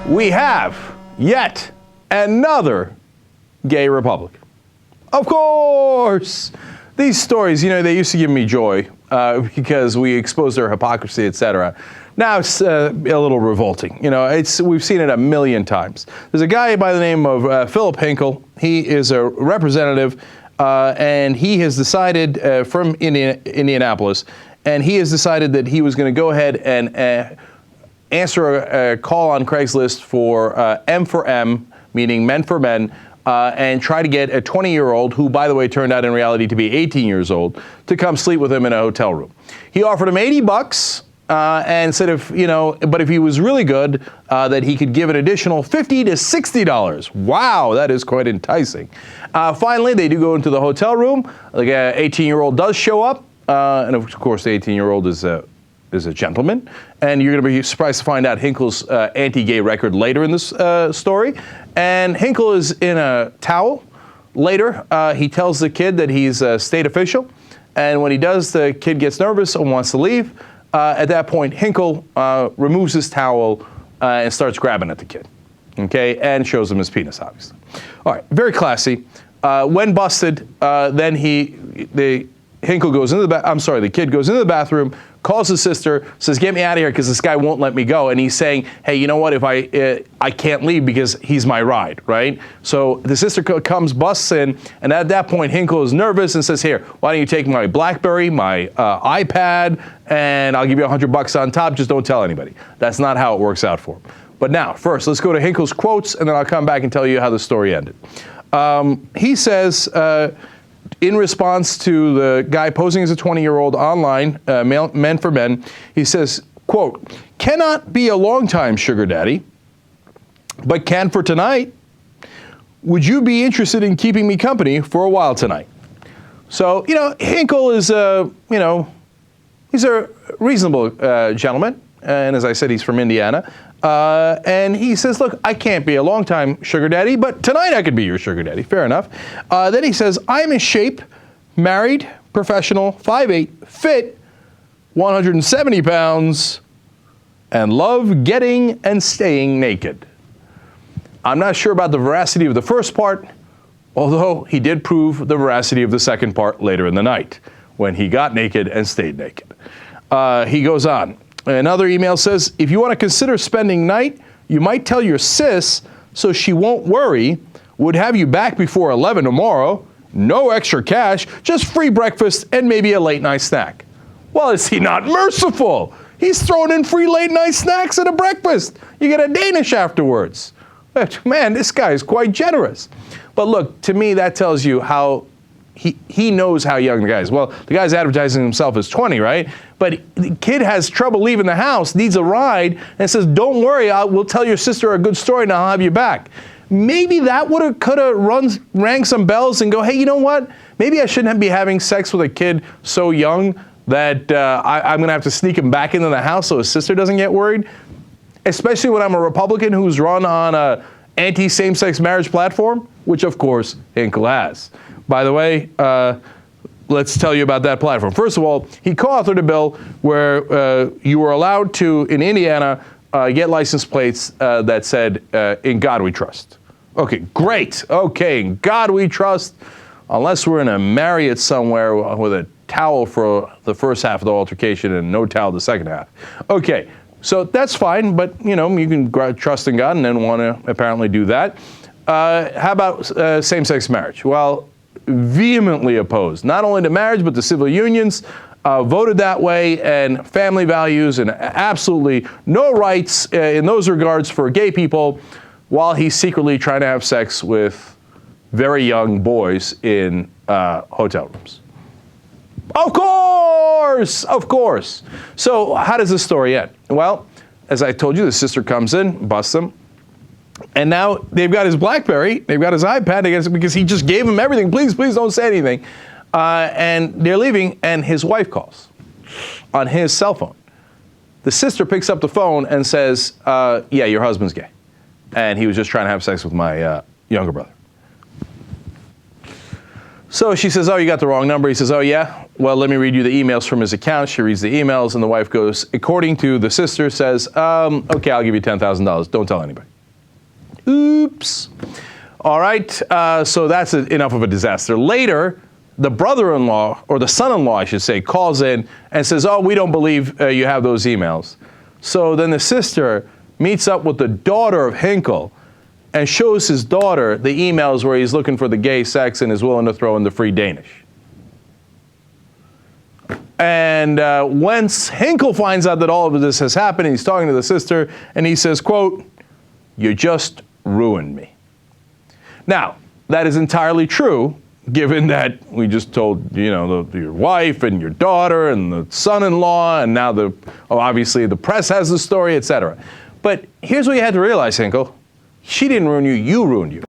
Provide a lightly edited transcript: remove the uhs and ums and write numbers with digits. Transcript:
we have yet another gay Republican. Of course! These stories, they used to give me joy because we expose their hypocrisy, etc. Now it's a little revolting. We've seen it a million times. There's a guy by the name of Phillip Hinkle. He is a representative, and he has decided from Indianapolis, and he has decided that he was going to go ahead and answer a call on Craigslist for M for M, meaning men for men, and try to get a 20-year-old, who, by the way, turned out in reality to be 18 years old, to come sleep with him in a hotel room. He offered him $80, and said but if he was really good, that he could give an additional $50 to $60. Wow, that is quite enticing. Finally, they do go into the hotel room. Like an 18-year-old does show up, and of course, the 18-year-old is a gentleman, and you're going to be surprised to find out Hinkle's anti-gay record later in this story. And Hinkle is in a towel. Later, he tells the kid that he's a state official, and when he does, the kid gets nervous and wants to leave. At that point, Hinkle removes his towel and starts grabbing at the kid, okay, and shows him his penis, obviously. All right, very classy. When busted, then the kid goes into the bathroom, calls his sister, says, "Get me out of here because this guy won't let me go." And he's saying, "Hey, you know what? If I can't leave because he's my ride," right? So the sister comes, busts in, and at that point, Hinkle is nervous and says, "Here, why don't you take my BlackBerry, my iPad, and I'll give you $100 on top. Just don't tell anybody." That's not how it works out for him. But now, first, let's go to Hinkle's quotes, and then I'll come back and tell you how the story ended. He says, in response to the guy posing as a 20-year-old online, men for men, he says, quote, "Cannot be a long-time sugar daddy, but can for tonight. Would you be interested in keeping me company for a while tonight?" So, Hinkle is, he's a reasonable gentleman. And as I said, he's from Indiana. And he says, "Look, I can't be a long-time sugar daddy, but tonight I could be your sugar daddy." Fair enough. Then he says, "I'm in shape, married, professional, 5'8", fit, 170 pounds, and love getting and staying naked." I'm not sure about the veracity of the first part, although he did prove the veracity of the second part later in the night, when he got naked and stayed naked. He goes on. Another email says, "If you want to consider spending night, you might tell your sis so she won't worry. Would have you back before 11 tomorrow. No extra cash, just free breakfast and maybe a late night snack." Well, is he not merciful? He's throwing in free late night snacks and a breakfast. You get a Danish afterwards. Man, this guy is quite generous. But look, to me, that tells you how he knows how young the guy is. Well, the guy's advertising himself as 20, right? But the kid has trouble leaving the house, needs a ride, and says, "Don't worry, we'll tell your sister a good story and I'll have you back." Maybe that could have rang some bells and go, "Hey, you know what? Maybe I shouldn't be having sex with a kid so young that I'm going to have to sneak him back into the house so his sister doesn't get worried." Especially when I'm a Republican who's run on a anti-same-sex marriage platform, which of course Hinkle has. By the way, let's tell you about that platform. First of all, he co-authored a bill where you were allowed to, in Indiana, get license plates that said, "In God we trust." Okay, great. Okay, in God we trust, unless we're in a Marriott somewhere with a towel for the first half of the altercation and no towel the second half. Okay, so that's fine, but you can trust in God and then want to apparently do that. How about same-sex marriage? Well, vehemently opposed, not only to marriage, but to civil unions, voted that way, and family values, and absolutely no rights in those regards for gay people, while he's secretly trying to have sex with very young boys in hotel rooms. Of course! Of course! So how does this story end? Well, as I told you, the sister comes in, busts him, and now they've got his BlackBerry, they've got his iPad, because he just gave him everything. Please don't say anything. And they're leaving, and his wife calls on his cell phone. The sister picks up the phone and says, "Yeah, your husband's gay, and he was just trying to have sex with my younger brother." So she says, "Oh, you got the wrong number." He says, "Oh, yeah? Well, let me read you the emails from his account." She reads the emails, and the wife goes, according to the sister, says, "Okay, I'll give you $10,000. Don't tell anybody." Oops. All right, so that's enough of a disaster. Later, the brother-in-law, or the son-in-law, I should say, calls in and says, oh, we don't believe you have those emails. So then the sister meets up with the daughter of Hinkle and shows his daughter the emails where he's looking for the gay sex and is willing to throw in the free Danish. And once Hinkle finds out that all of this has happened, he's talking to the sister, and he says, quote, "You just ruined me." Now, that is entirely true, given that we just told, your wife and your daughter and the son-in-law, and now obviously the press has the story, etc. But here's what you had to realize, Hinkle. She didn't ruin you, you ruined you.